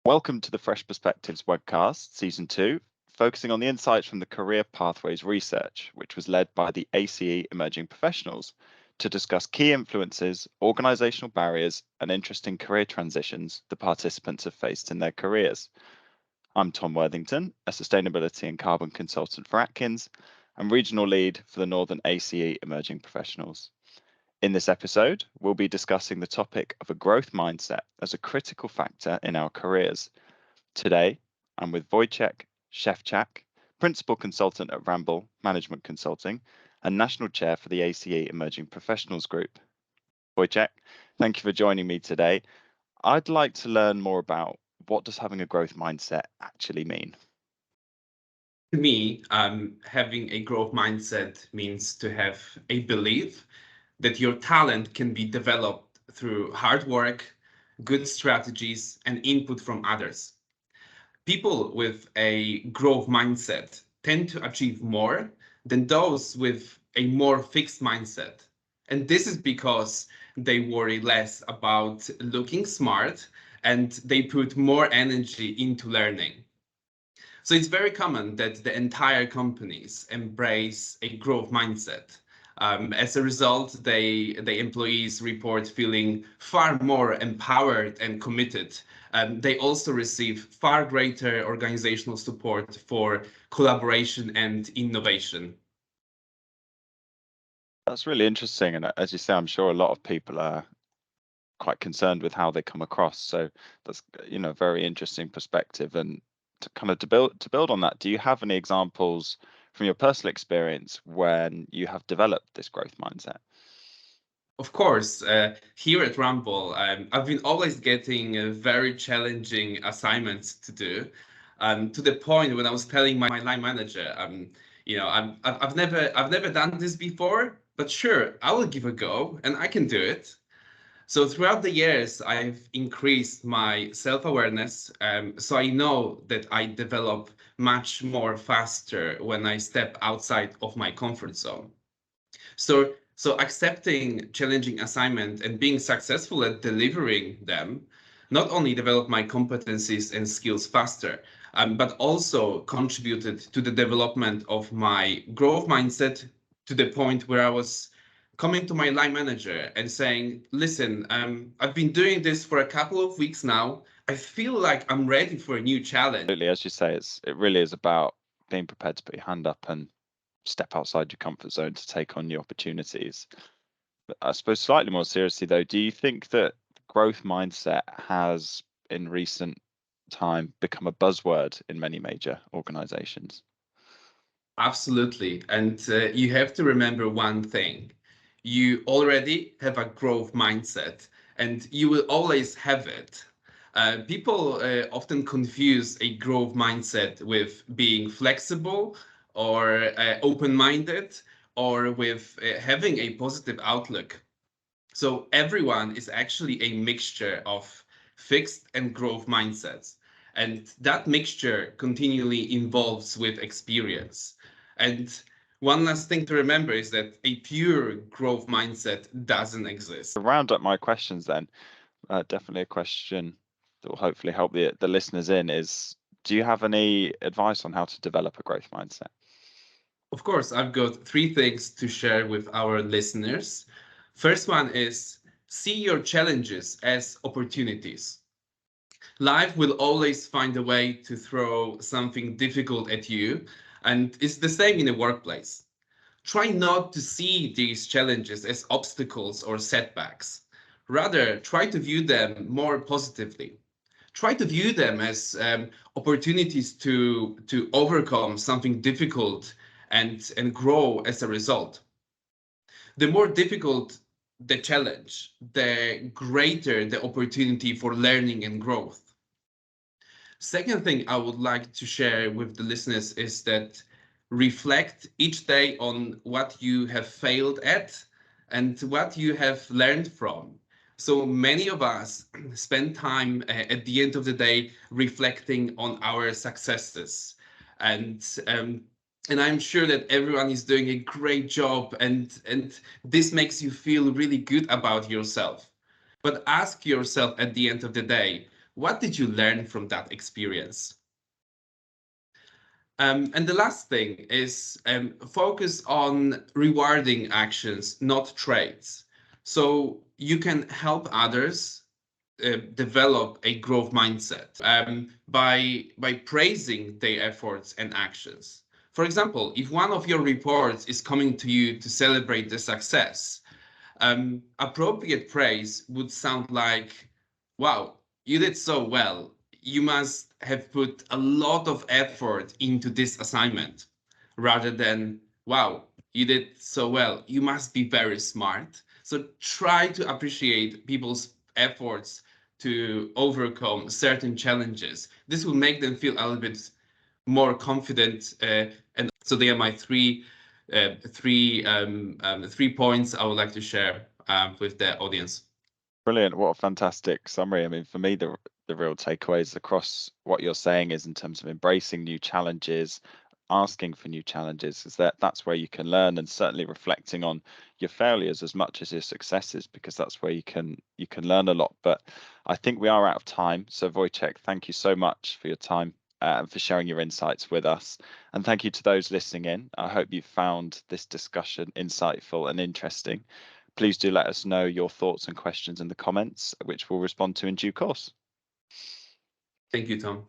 Welcome to the Fresh Perspectives webcast, Season 2, focusing on the insights from the Career Pathways research, which was led by the ACE Emerging Professionals to discuss key influences, organisational barriers and interesting career transitions the participants have faced in their careers. I'm Tom Worthington, a sustainability and carbon consultant for Atkins and regional lead for the Northern ACE Emerging Professionals. In this episode, we'll be discussing the topic of a growth mindset as a critical factor in our careers. Today, I'm with Wojciech Szewczak, Principal Consultant at Ramboll Management Consulting and National Chair for the ACE Emerging Professionals Group. Wojciech, thank you for joining me today. I'd like to learn more about what does having a growth mindset actually mean? To me, having a growth mindset means to have a belief that your talent can be developed through hard work, good strategies, and input from others. People with a growth mindset tend to achieve more than those with a more fixed mindset. And this is because they worry less about looking smart and they put more energy into learning. So it's very common that the entire companies embrace a growth mindset. As a result, the employees report feeling far more empowered and committed. They also receive far greater organizational support for collaboration and innovation. That's really interesting. And as you say, I'm sure a lot of people are quite concerned with how they come across. So that's, a very interesting perspective. And to build on that, do you have any examples from your personal experience when you have developed this growth mindset? Of course, here at Ramboll, I've been always getting very challenging assignments to do, to the point when I was telling my line manager, I've never done this before, but sure, I will give a go and I can do it. So throughout the years, I've increased my self-awareness, so I know that I develop much more faster when I step outside of my comfort zone. So accepting challenging assignment and being successful at delivering them not only developed my competencies and skills faster, but also contributed to the development of my growth mindset to the point where I was coming to my line manager and saying, listen, I've been doing this for a couple of weeks now. I feel like I'm ready for a new challenge. Absolutely, as you say, it really is about being prepared to put your hand up and step outside your comfort zone to take on new opportunities. But I suppose slightly more seriously though, do you think that growth mindset has in recent time become a buzzword in many major organizations? Absolutely. And you have to remember one thing. You already have a growth mindset and you will always have it. People often confuse a growth mindset with being flexible or open-minded or with having a positive outlook. So everyone is actually a mixture of fixed and growth mindsets. And that mixture continually evolves with experience. And one last thing to remember is that a pure growth mindset doesn't exist. To round up my questions then, definitely a question that will hopefully help the listeners in is, do you have any advice on how to develop a growth mindset? Of course, I've got three things to share with our listeners. First one is see your challenges as opportunities. Life will always find a way to throw something difficult at you, and it's the same in the workplace. Try not to see these challenges as obstacles or setbacks. Rather, try to view them more positively. Try to view them as opportunities to overcome something difficult and grow as a result. The more difficult the challenge, the greater the opportunity for learning and growth. Second thing I would like to share with the listeners is that reflect each day on what you have failed at and what you have learned from. So many of us spend time at the end of the day reflecting on our successes. And and I'm sure that everyone is doing a great job and this makes you feel really good about yourself. But ask yourself at the end of the day, what did you learn from that experience? And the last thing is focus on rewarding actions, not traits. So you can help others develop a growth mindset by praising their efforts and actions. For example, if one of your reports is coming to you to celebrate the success, appropriate praise would sound like, wow, you did so well. You must have put a lot of effort into this assignment, rather than, wow, you did so well. You must be very smart. So try to appreciate people's efforts to overcome certain challenges. This will make them feel a little bit more confident. And so they are my three points I would like to share with the audience. Brilliant. What a fantastic summary. I mean, for me, the real takeaways across what you're saying is in terms of embracing new challenges, asking for new challenges, is that's where you can learn, and certainly reflecting on your failures as much as your successes, because that's where you can learn a lot. But I think we are out of time. So Wojciech, thank you so much for your time and for sharing your insights with us. And thank you to those listening in. I hope you found this discussion insightful and interesting. Please do let us know your thoughts and questions in the comments, which we'll respond to in due course. Thank you, Tom.